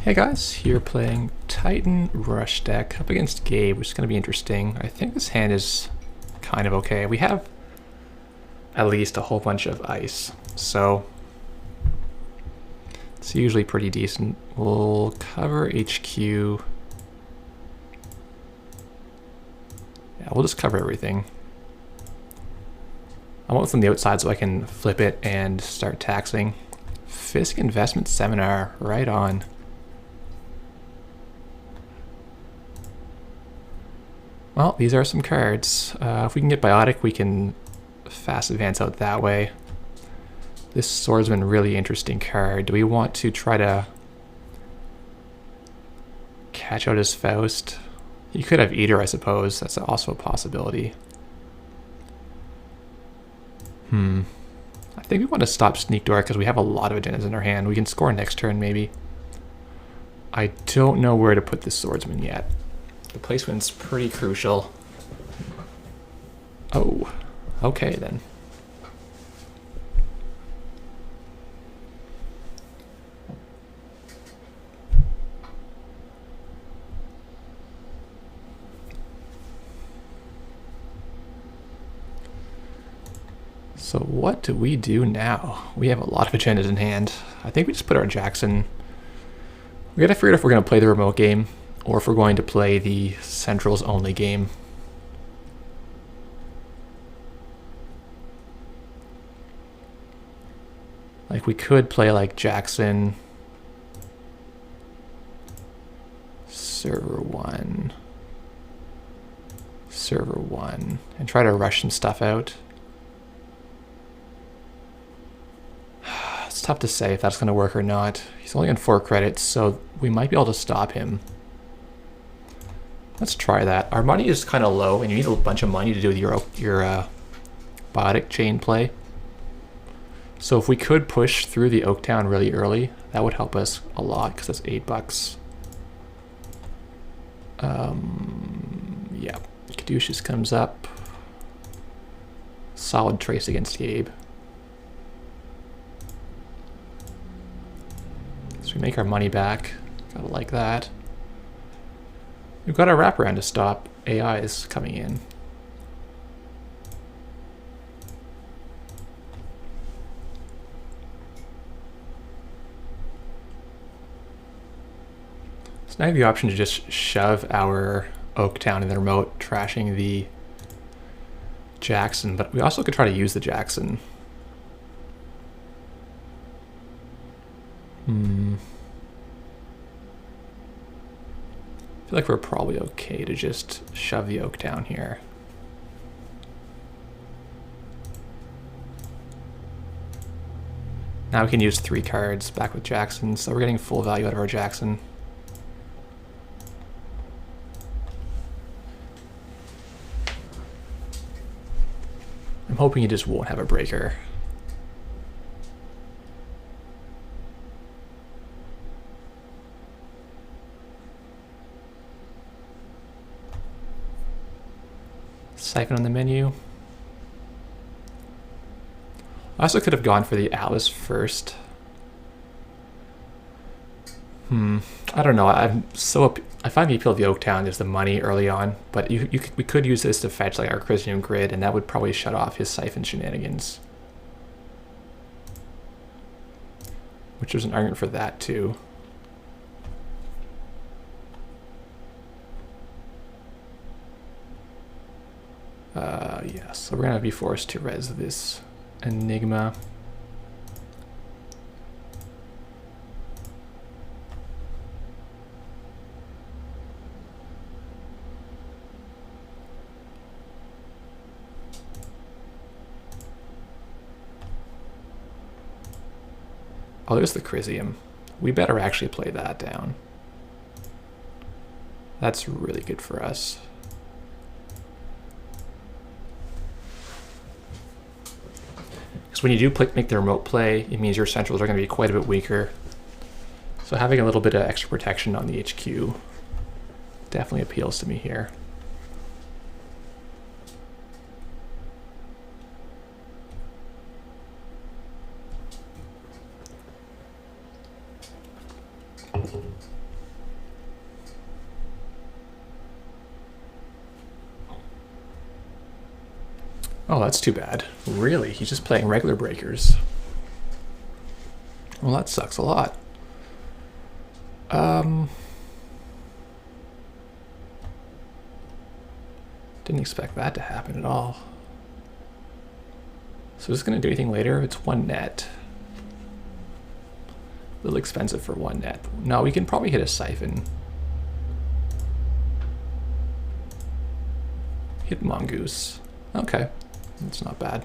Hey guys, here playing Titan Rush deck up against Gabe, which is going to be interesting. I think this hand is kind of okay. We have at least a whole bunch of ice, so it's usually pretty decent. We'll cover HQ. Yeah, we'll just cover everything. I want from the outside so I can flip it and start taxing. Fisk Investment Seminar, right on. Well, these are some cards. If we can get Biotic, we can fast advance out that way. This Swordsman, really interesting card. Do we want to try to catch out his Faust? He could have Eater, I suppose. That's also a possibility. I think we want to stop Sneak Door because we have a lot of agendas in our hand. We can score next turn, maybe. I don't know where to put this Swordsman yet. The placement's pretty crucial. Oh, okay then. So what do we do now? We have a lot of agendas in hand. I think we just put our Jackson. We gotta figure out if we're gonna play the remote game or if we're going to play the Centrals only game. Like we could play like Jackson, server 1, and try to rush some stuff out. It's tough to say if that's going to work or not. He's only on 4 credits, so we might be able to stop him. Let's try that. Our money is kind of low, and you need a bunch of money to do your Biotic chain play. So if we could push through the Oaktown really early, that would help us a lot, because that's $8. Yeah, Caduceus comes up. Solid trace against Gabe. So we make our money back. Gotta like that. We've got our wraparound to stop AIs coming in. So now I have the option to just shove our Oaktown in the remote, trashing the Jackson, but we also could try to use the Jackson. I feel like we're probably okay to just shove the Oaktown here. Now we can use 3 cards back with Jackson, so we're getting full value out of our Jackson. I'm hoping he just won't have a breaker. Siphon on the menu. I also could have gone for the Atlas first. I don't know. I find the appeal of the Oaktown is the money early on, but we could use this to fetch like our Crisium Grid, and that would probably shut off his Siphon shenanigans. Which there's an argument for that too. Yeah, so we're gonna be forced to res this Enigma. Oh, there's the Crisium. We better actually play that down. That's really good for us. Because when you do make the remote play, it means your centrals are going to be quite a bit weaker. So having a little bit of extra protection on the HQ definitely appeals to me here. Oh, that's too bad. Really? He's just playing regular breakers. Well, that sucks a lot. Didn't expect that to happen at all. So is this going to do anything later? It's 1 net. A little expensive for 1 net. No, we can probably hit a siphon. Hit mongoose. Okay, that's not bad.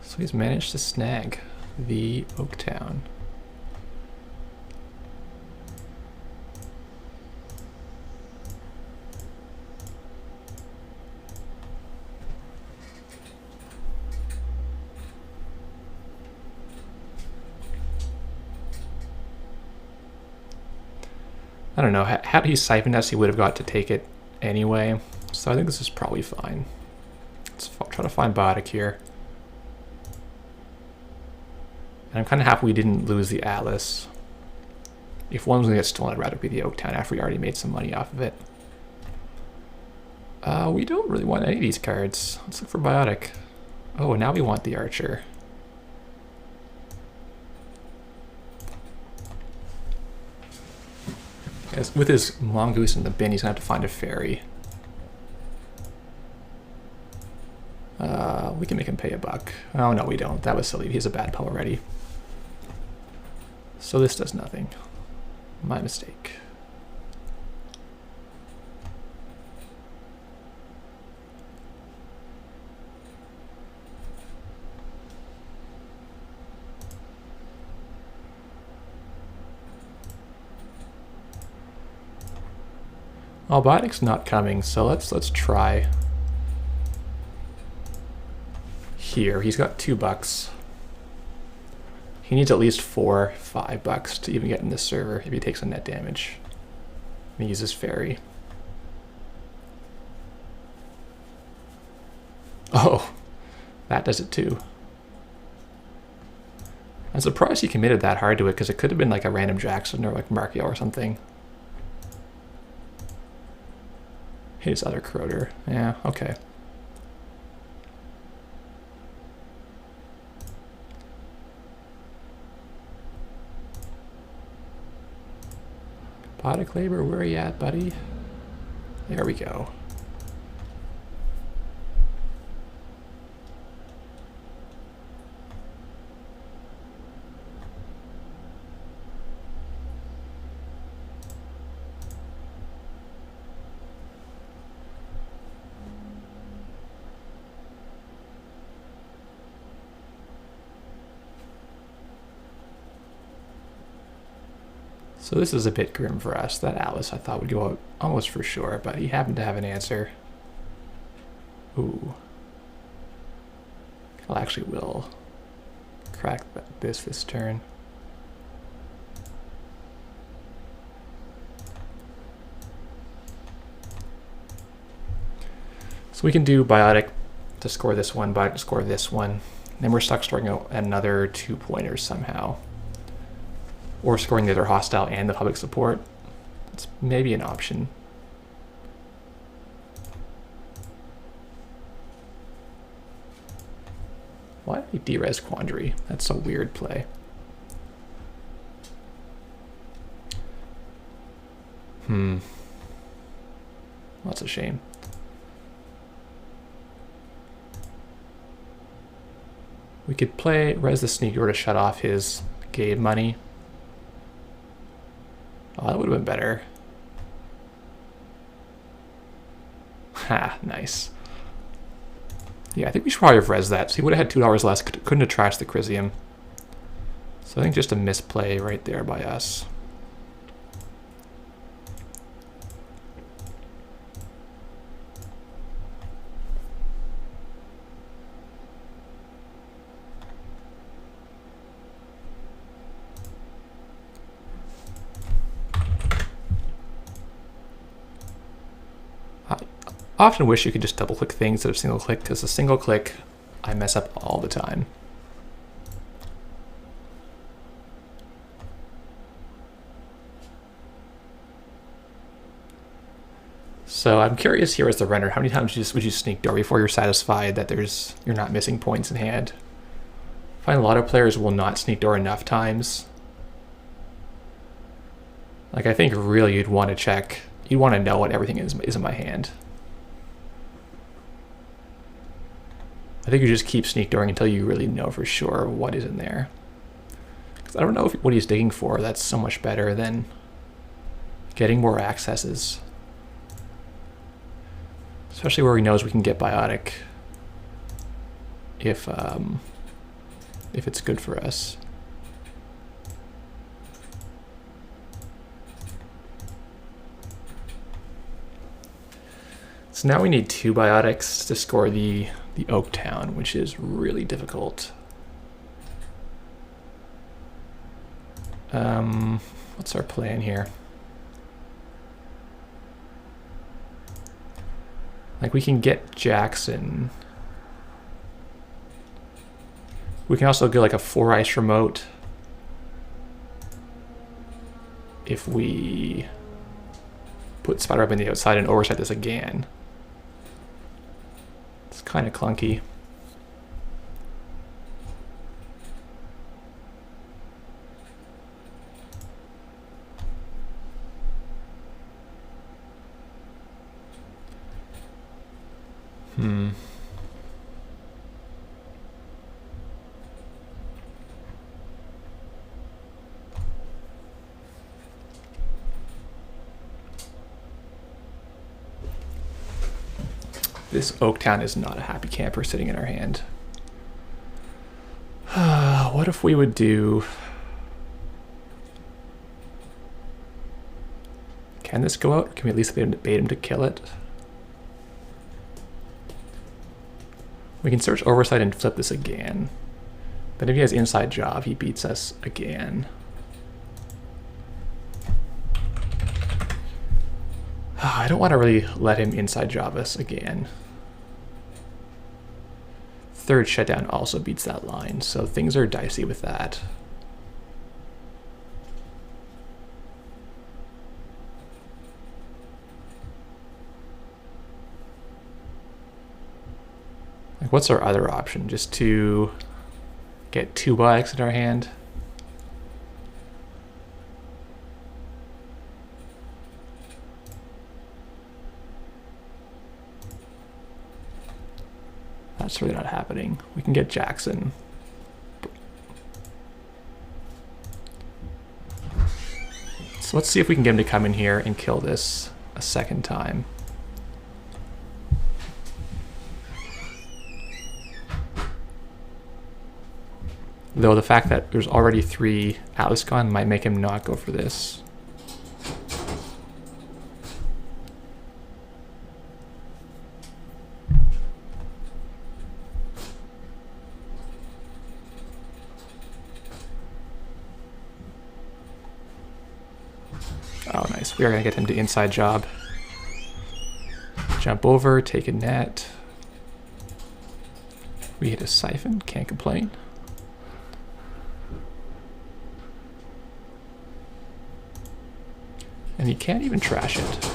So he's managed to snag the Oaktown. I don't know, had he siphoned us, he would have got to take it anyway. So I think this is probably fine. Let's try to find biotic here. And I'm kind of happy we didn't lose the Atlas. If one was going to get stolen, I'd rather be the Oaktown after we already made some money off of it. We don't really want any of these cards. Let's look for biotic. Oh, and now we want the Archer. Yes, with his mongoose in the bin, he's going to have to find a fairy. We can make him pay $1. Oh, no, we don't. That was silly. He has a bad pull already. So this does nothing. My mistake. Oh, biotic's not coming, so let's try. Here, he's got $2. He needs at least $4, $5 to even get in this server if he takes a net damage. And he uses fairy. Oh, that does it too. I'm surprised he committed that hard to it because it could have been like a random Jackson or like Markio or something. His other Crowder. Yeah, okay. Biotic labor, where are you at, buddy? There we go. So this is a bit grim for us. That Atlas I thought would go out almost for sure, but he happened to have an answer. Ooh. I actually will crack this turn. So we can do biotic to score this one, biotic to score this one. Then we're stuck scoring another 2 pointers somehow. Or scoring the other hostile and the public support. That's maybe an option. Why did he de-res Quandary? That's a weird play. Well, that's a shame. We could play res the Sneaker to shut off his Gabe money. Oh, that would have been better. Ha, nice. Yeah, I think we should probably have res that. So he would have had $2 less, couldn't have trashed the Chrysium. So I think just a misplay right there by us. I often wish you could just double click things instead of single click, because a single click I mess up all the time. So I'm curious here as the runner, how many times would you sneak door before you're satisfied that you're not missing points in hand? I find a lot of players will not sneak door enough times. Like, I think really you'd want to check, you'd want to know what everything is in my hand. I think you just keep sneak dooring until you really know for sure what is in there. Because I don't know what he's digging for. That's so much better than getting more accesses. Especially where he knows we can get biotic if it's good for us. So now we need 2 biotics to score the Oak Town, which is really difficult. What's our plan here? Like, we can get Jackson. We can also get like a 4 ice remote if we put Spider up in the outside and oversight this again. It's kind of clunky. This Oaktown is not a happy camper sitting in our hand. What if we would do... Can this go out? Can we at least bait him to kill it? We can search oversight and flip this again. But if he has inside job, he beats us again. I don't want to really let him inside job us again. 3rd shutdown also beats that line, so things are dicey with that. Like, what's our other option? Just to get 2 bikes in our hand? That's really not happening. We can get Jackson. So let's see if we can get him to come in here and kill this a 2nd time. Though the fact that there's already 3 Atlas gone might make him not go for this. Oh, nice. We are going to get him to inside job. Jump over, take a net. We hit a siphon, can't complain. And he can't even trash it.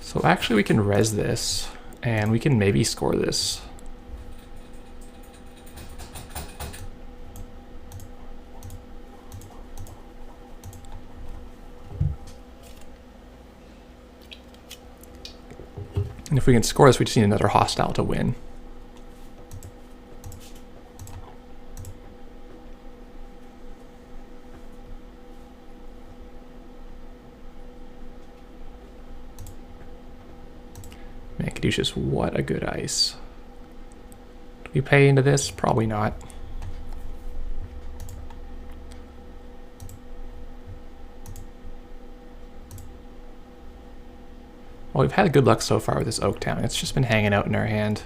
So actually we can res this, and we can maybe score this. And if we can score this, we just need another hostile to win. Man, Caduceus, what a good ice. Do we pay into this? Probably not. Well, we've had good luck so far with this Oaktown. It's just been hanging out in our hand,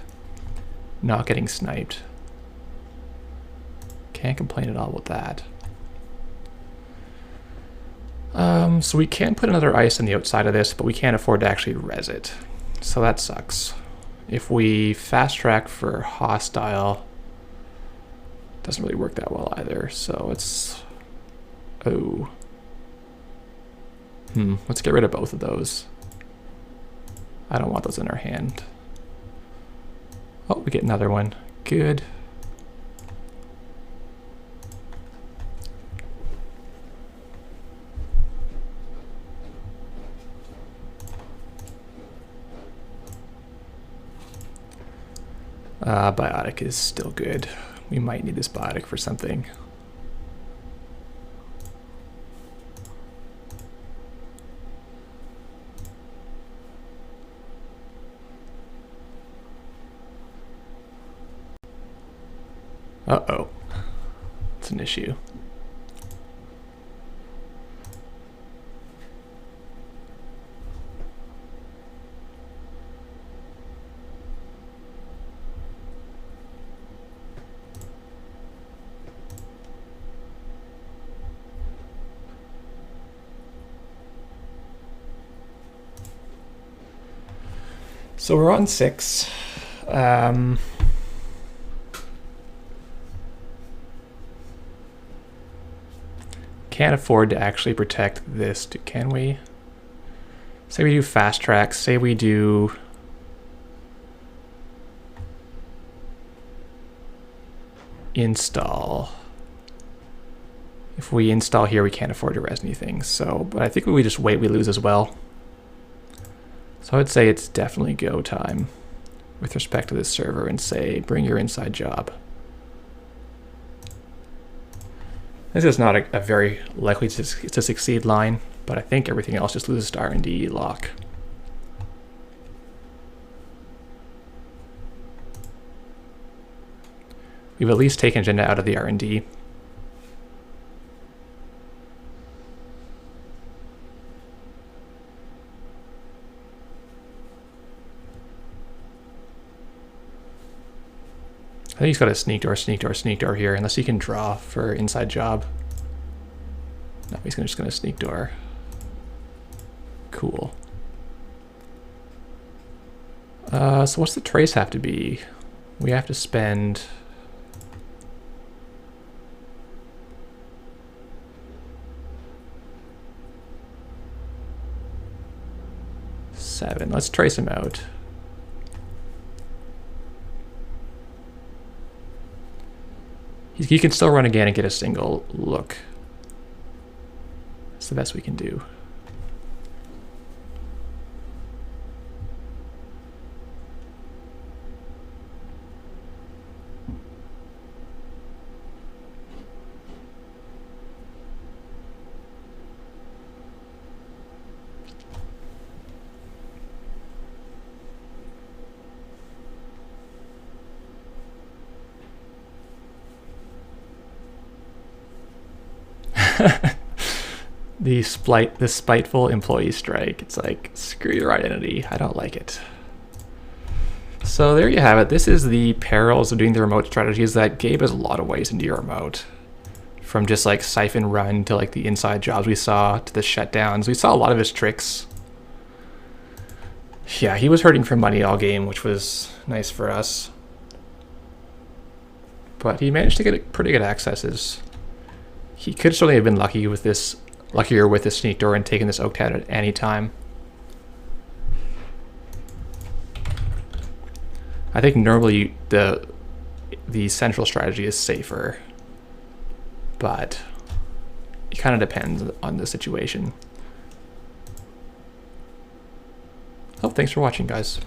not getting sniped. Can't complain at all about that. So we can put another ice on the outside of this, but we can't afford to actually res it. So that sucks. If we fast track for hostile, doesn't really work that well either. So it's... Oh. Let's get rid of both of those. I don't want those in our hand. Oh, we get another one. Good. Biotic is still good. We might need this biotic for something. Uh-oh. It's an issue. So we're on 6. Can't afford to actually protect this, can we? Say we do fast tracks, say we do install. If we install here, we can't afford to res anything. So, but I think if we just wait, we lose as well. So I would say it's definitely go time with respect to this server and say, bring your inside job. This is not a very likely to succeed line, but I think everything else just loses to R&D lock. We've at least taken agenda out of the R&D. I think he's got a sneak door, sneak door, sneak door here, unless he can draw for inside job. No, he's just gonna sneak door. Cool. So what's the trace have to be? We have to spend... $7. Let's trace him out. He can still run again and get a single look. That's the best we can do. The spiteful employee strike. It's like, screw your identity. I don't like it. So there you have it. This is the perils of doing the remote strategy, is that Gabe has a lot of ways into your remote. From just like siphon run to like the inside jobs we saw to the shutdowns. We saw a lot of his tricks. Yeah, he was hurting for money all game, which was nice for us. But he managed to get pretty good accesses. He could certainly have been luckier with this sneak door and taken this oak tat at any time. I think normally the central strategy is safer, but it kind of depends on the situation. Oh, thanks for watching, guys.